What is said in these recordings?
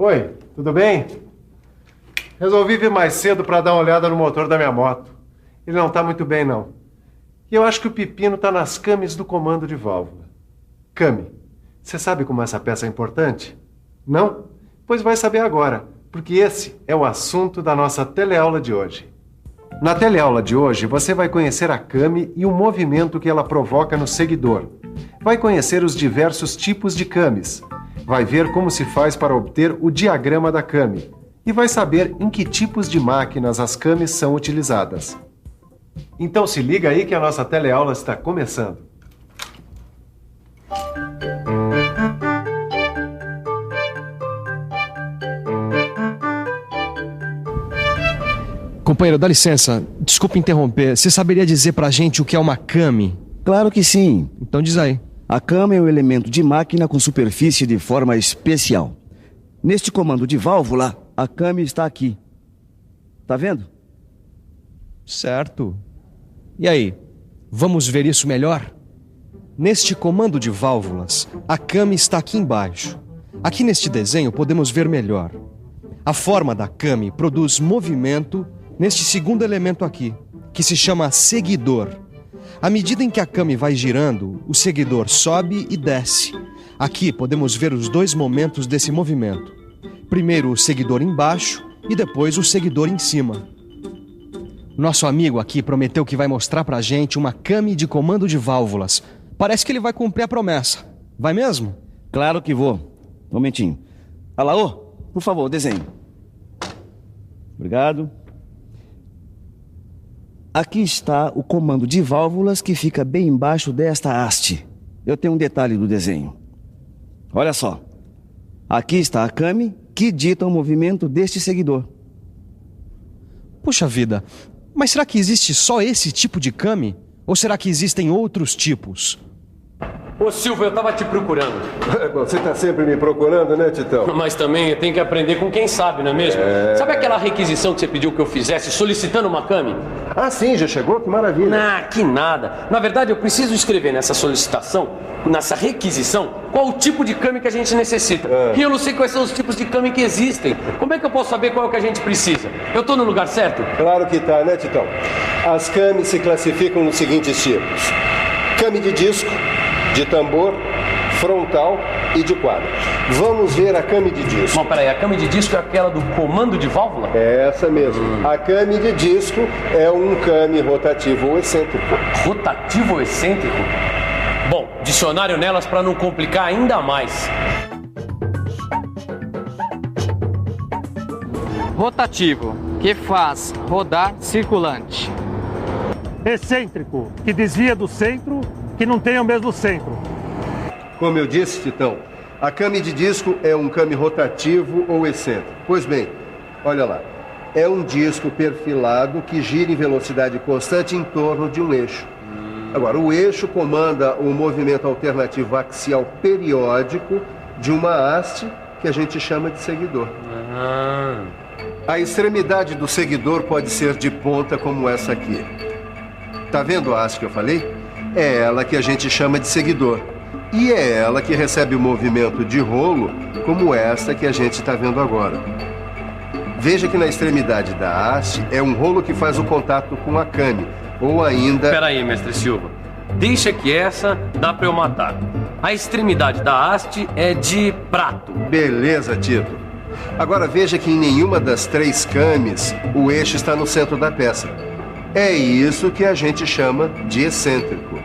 Oi, tudo bem? Resolvi vir mais cedo para dar uma olhada no motor da minha moto. Ele não está muito bem, não. E eu acho que o pepino está nas cames do comando de válvula. Came. Você sabe como essa peça é importante? Não? Pois vai saber agora, porque esse é o assunto da nossa teleaula de hoje. Na teleaula de hoje, você vai conhecer a came e o movimento que ela provoca no seguidor. Vai conhecer os diversos tipos de cames. Vai ver como se faz para obter o diagrama da came. E vai saber em que tipos de máquinas as cames são utilizadas. Então se liga aí que a nossa teleaula está começando. Companheiro, dá licença. Desculpa interromper. Você saberia dizer pra gente o que é uma came? Claro que sim. Então diz aí. A came é um elemento de máquina com superfície de forma especial. Neste comando de válvula, a came está aqui. Tá vendo? Certo. E aí, vamos ver isso melhor? Neste comando de válvulas, a came está aqui embaixo. Aqui neste desenho podemos ver melhor. A forma da came produz movimento neste segundo elemento aqui, que se chama seguidor. À medida em que a came vai girando, o seguidor sobe e desce. Aqui podemos ver os dois momentos desse movimento. Primeiro o seguidor embaixo e depois o seguidor em cima. Nosso amigo aqui prometeu que vai mostrar pra gente uma came de comando de válvulas. Parece que ele vai cumprir a promessa. Vai mesmo? Claro que vou. Um momentinho. Alaô, por favor, desenho. Obrigado. Aqui está o comando de válvulas que fica bem embaixo desta haste. Eu tenho um detalhe do desenho. Olha só. Aqui está a came que dita o movimento deste seguidor. Puxa vida, mas será que existe só esse tipo de came? Ou será que existem outros tipos? Ô Silvio, eu tava te procurando. Você está sempre me procurando, né, Titão? Mas também tem que aprender com quem sabe, não é mesmo? Sabe aquela requisição que você pediu que eu fizesse solicitando uma came? Ah, sim, já chegou? Que maravilha. Ah, que nada. Na verdade, eu preciso escrever nessa solicitação, nessa requisição, qual o tipo de came que a gente necessita. E eu não sei quais são os tipos de came que existem. Como é que eu posso saber qual é o que a gente precisa? Eu tô no lugar certo? Claro que tá, né, Titão? As cames se classificam nos seguintes tipos: came de disco, de tambor, frontal e de quadro. Vamos ver a came de disco. Bom, peraí, a came de disco é aquela do comando de válvula? É essa mesmo. A came de disco é um came rotativo ou excêntrico. Rotativo ou excêntrico? Bom, dicionário nelas para não complicar ainda mais. Rotativo, que faz rodar circulante. Excêntrico, que desvia do centro, que não tem o mesmo centro. Como eu disse, Titão, a came de disco é um came rotativo ou excêntrico. Pois bem, olha lá. É um disco perfilado que gira em velocidade constante em torno de um eixo. Agora, o eixo comanda o movimento alternativo axial periódico de uma haste que a gente chama de seguidor. A extremidade do seguidor pode ser de ponta como essa aqui. Tá vendo a haste que eu falei? É ela que a gente chama de seguidor. E é ela que recebe o movimento de rolo, como esta que a gente está vendo agora. Veja que na extremidade da haste é um rolo que faz o contato com a came, ou ainda... Peraí, mestre Silva. Deixa que essa dá pra eu matar. A extremidade da haste é de prato. Beleza, Tito. Agora veja que em nenhuma das três cames o eixo está no centro da peça. É isso que a gente chama de excêntrico.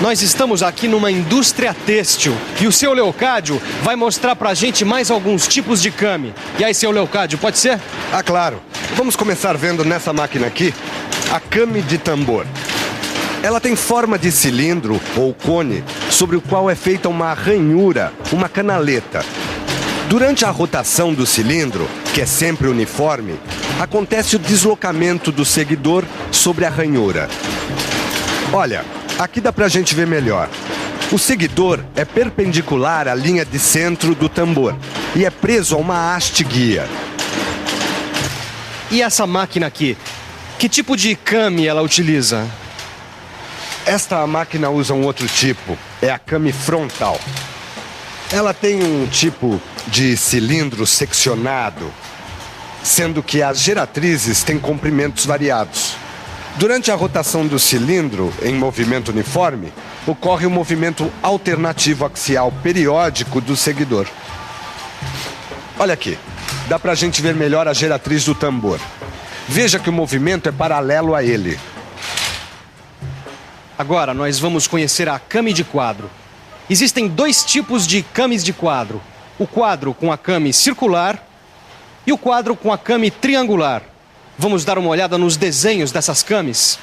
Nós estamos aqui numa indústria têxtil e o seu Leocádio vai mostrar pra gente mais alguns tipos de came. E aí, seu Leocádio, pode ser? Ah, claro. Vamos começar vendo nessa máquina aqui a came de tambor. Ela tem forma de cilindro ou cone sobre o qual é feita uma ranhura, uma canaleta. Durante a rotação do cilindro, que é sempre uniforme, acontece o deslocamento do seguidor sobre a ranhura. Olha, aqui dá pra gente ver melhor. O seguidor é perpendicular à linha de centro do tambor e é preso a uma haste guia. E essa máquina aqui? Que tipo de came ela utiliza? Esta máquina usa um outro tipo, é a came frontal. Ela tem um tipo de cilindro seccionado, sendo que as geratrizes têm comprimentos variados. Durante a rotação do cilindro em movimento uniforme, ocorre um movimento alternativo axial periódico do seguidor. Olha aqui, dá pra gente ver melhor a geratriz do tambor. Veja que o movimento é paralelo a ele. Agora nós vamos conhecer a came de quadro. Existem dois tipos de cames de quadro. O quadro com a came circular e o quadro com a came triangular. Vamos dar uma olhada nos desenhos dessas cames.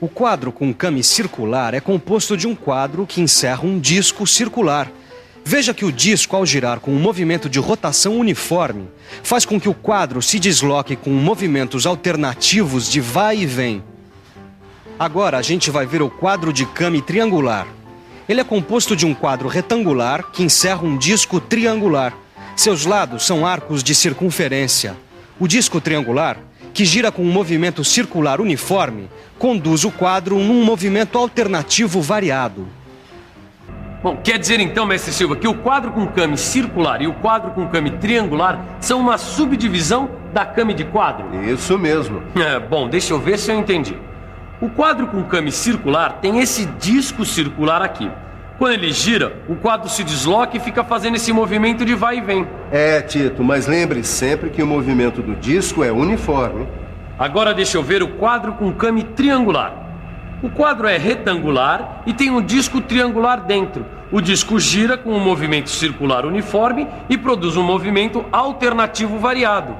O quadro com came circular é composto de um quadro que encerra um disco circular. Veja que o disco, ao girar com um movimento de rotação uniforme, faz com que o quadro se desloque com movimentos alternativos de vai e vem. Agora a gente vai ver o quadro de came triangular. Ele é composto de um quadro retangular que encerra um disco triangular. Seus lados são arcos de circunferência. O disco triangular, que gira com um movimento circular uniforme, conduz o quadro num movimento alternativo variado. Bom, quer dizer então, mestre Silva, que o quadro com came circular e o quadro com came triangular são uma subdivisão da came de quadro? Isso mesmo. Bom, deixa eu ver se eu entendi. O quadro com came circular tem esse disco circular aqui. Quando ele gira, o quadro se desloca e fica fazendo esse movimento de vai e vem. É, Tito, mas lembre sempre que o movimento do disco é uniforme. Agora deixa eu ver o quadro com came triangular. O quadro é retangular e tem um disco triangular dentro. O disco gira com um movimento circular uniforme e produz um movimento alternativo variado.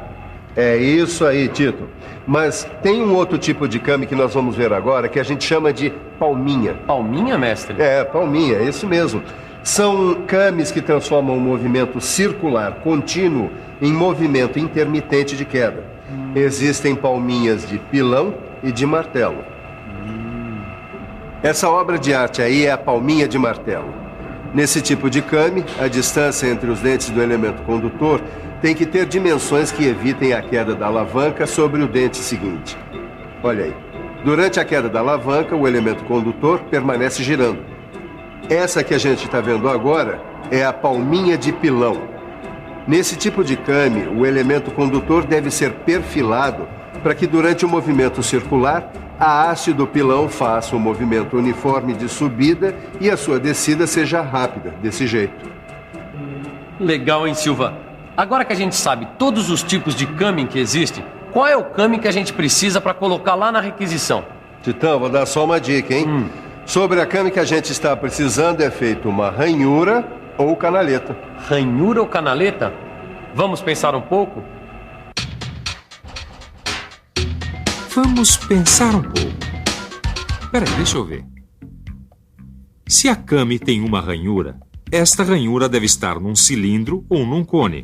É isso aí, Tito. Mas tem um outro tipo de came que nós vamos ver agora que a gente chama de palminha. Palminha, mestre? É, palminha, é isso mesmo. São cames que transformam o movimento circular contínuo em movimento intermitente de queda. Existem palminhas de pilão e de martelo. Essa obra de arte aí é a palminha de martelo. Nesse tipo de came, a distância entre os dentes do elemento condutor tem que ter dimensões que evitem a queda da alavanca sobre o dente seguinte. Olha aí. Durante a queda da alavanca, o elemento condutor permanece girando. Essa que a gente está vendo agora é a palminha de pilão. Nesse tipo de came, o elemento condutor deve ser perfilado para que durante o movimento circular, a haste do pilão faça um movimento uniforme de subida e a sua descida seja rápida, desse jeito. Legal, hein, Silva? Agora que a gente sabe todos os tipos de came que existem, qual é o came que a gente precisa para colocar lá na requisição? Titão, vou dar só uma dica, hein? Sobre a came que a gente está precisando é feita uma ranhura ou canaleta. Ranhura ou canaleta? Vamos pensar um pouco? Vamos pensar um pouco. Peraí, deixa eu ver. Se a came tem uma ranhura, esta ranhura deve estar num cilindro ou num cone.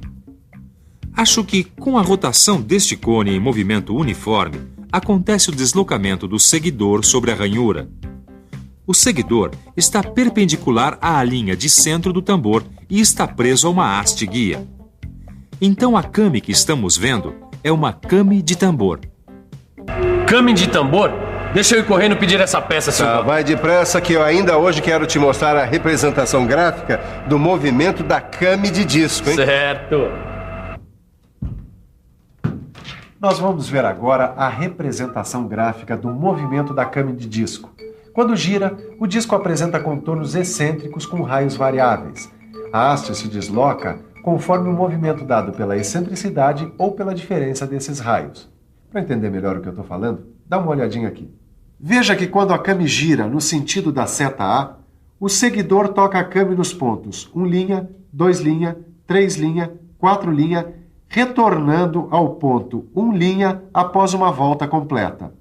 Acho que, com a rotação deste cone em movimento uniforme, acontece o deslocamento do seguidor sobre a ranhura. O seguidor está perpendicular à linha de centro do tambor e está preso a uma haste guia. Então a came que estamos vendo é uma came de tambor. Came de tambor? Deixa eu ir correndo pedir essa peça, Silva. Vai depressa que eu ainda hoje quero te mostrar a representação gráfica do movimento da came de disco, hein? Certo. Nós vamos ver agora a representação gráfica do movimento da came de disco. Quando gira, o disco apresenta contornos excêntricos com raios variáveis. A haste se desloca conforme o movimento dado pela excentricidade ou pela diferença desses raios. Para entender melhor o que eu estou falando, dá uma olhadinha aqui. Veja que quando a came gira no sentido da seta A, o seguidor toca a came nos pontos 1 linha, 2 linha, 3 linha, 4 linha, retornando ao ponto 1 linha após uma volta completa.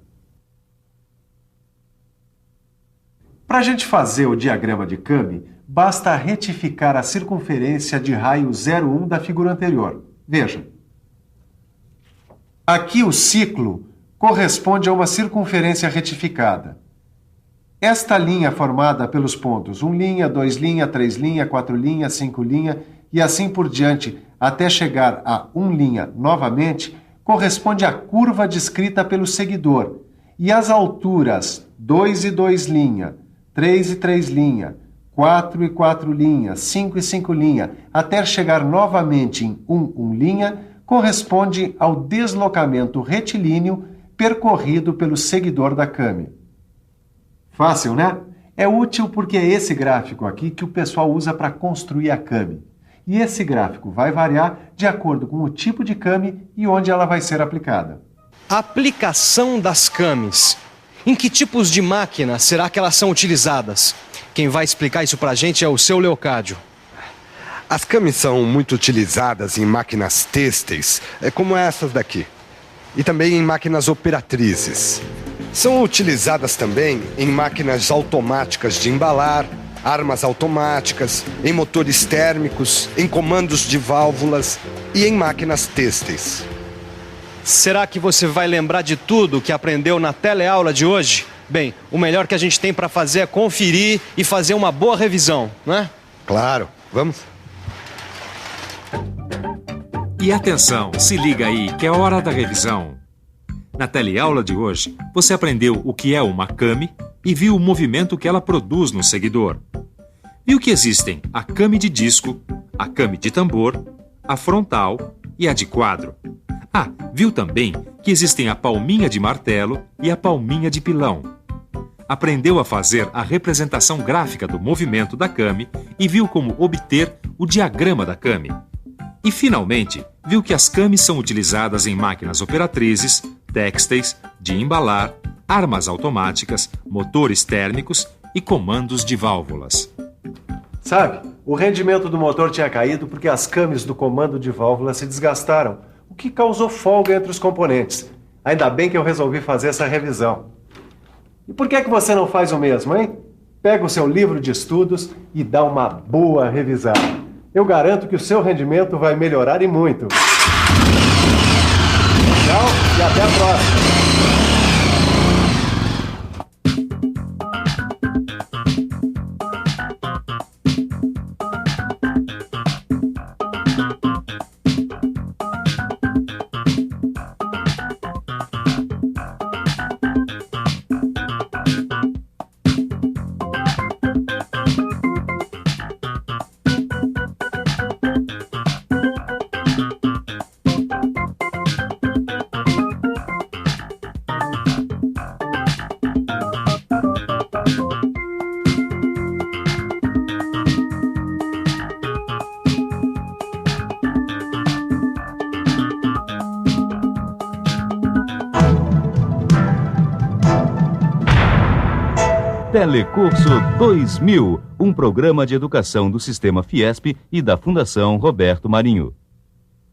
Para a gente fazer o diagrama de came, basta retificar a circunferência de raio 0,1 da figura anterior. Veja. Aqui o ciclo corresponde a uma circunferência retificada. Esta linha formada pelos pontos 1 linha, 2 linha, 3 linha, 4 linha, 5 linha e assim por diante até chegar a 1 linha novamente, corresponde à curva descrita pelo seguidor. E as alturas 2 e 2 linha, 3 e 3 linha, 4 e 4 linhas, 5 e 5 linhas, até chegar novamente em 1 linha, corresponde ao deslocamento retilíneo percorrido pelo seguidor da Kami. Fácil, né? É útil porque é esse gráfico aqui que o pessoal usa para construir a Kami. E esse gráfico vai variar de acordo com o tipo de Kami e onde ela vai ser aplicada. Aplicação das Kamis. Em que tipos de máquina será que elas são utilizadas? Quem vai explicar isso pra gente é o seu Leocádio. As Kamis são muito utilizadas em máquinas têxteis, como essas daqui. E também em máquinas operatrizes. São utilizadas também em máquinas automáticas de embalar, armas automáticas, em motores térmicos, em comandos de válvulas e em máquinas têxteis. Será que você vai lembrar de tudo que aprendeu na teleaula de hoje? Bem, o melhor que a gente tem para fazer é conferir e fazer uma boa revisão, não é? Claro, vamos. E atenção, se liga aí que é hora da revisão. Na teleaula de hoje, você aprendeu o que é uma Kami e viu o movimento que ela produz no seguidor. Viu que existem a Kami de disco, a Kami de tambor, a frontal e a de quadro. Ah, viu também que existem a palminha de martelo e a palminha de pilão. Aprendeu a fazer a representação gráfica do movimento da Kami e viu como obter o diagrama da Kami. E, finalmente, viu que as Kamis são utilizadas em máquinas operatrizes, têxteis, de embalar, armas automáticas, motores térmicos e comandos de válvulas. Sabe, o rendimento do motor tinha caído porque as Kamis do comando de válvula se desgastaram, o que causou folga entre os componentes. Ainda bem que eu resolvi fazer essa revisão. E por que você não faz o mesmo, hein? Pega o seu livro de estudos e dá uma boa revisada. Eu garanto que o seu rendimento vai melhorar e muito. Tchau e até a próxima. Telecurso 2000, um programa de educação do Sistema Fiesp e da Fundação Roberto Marinho.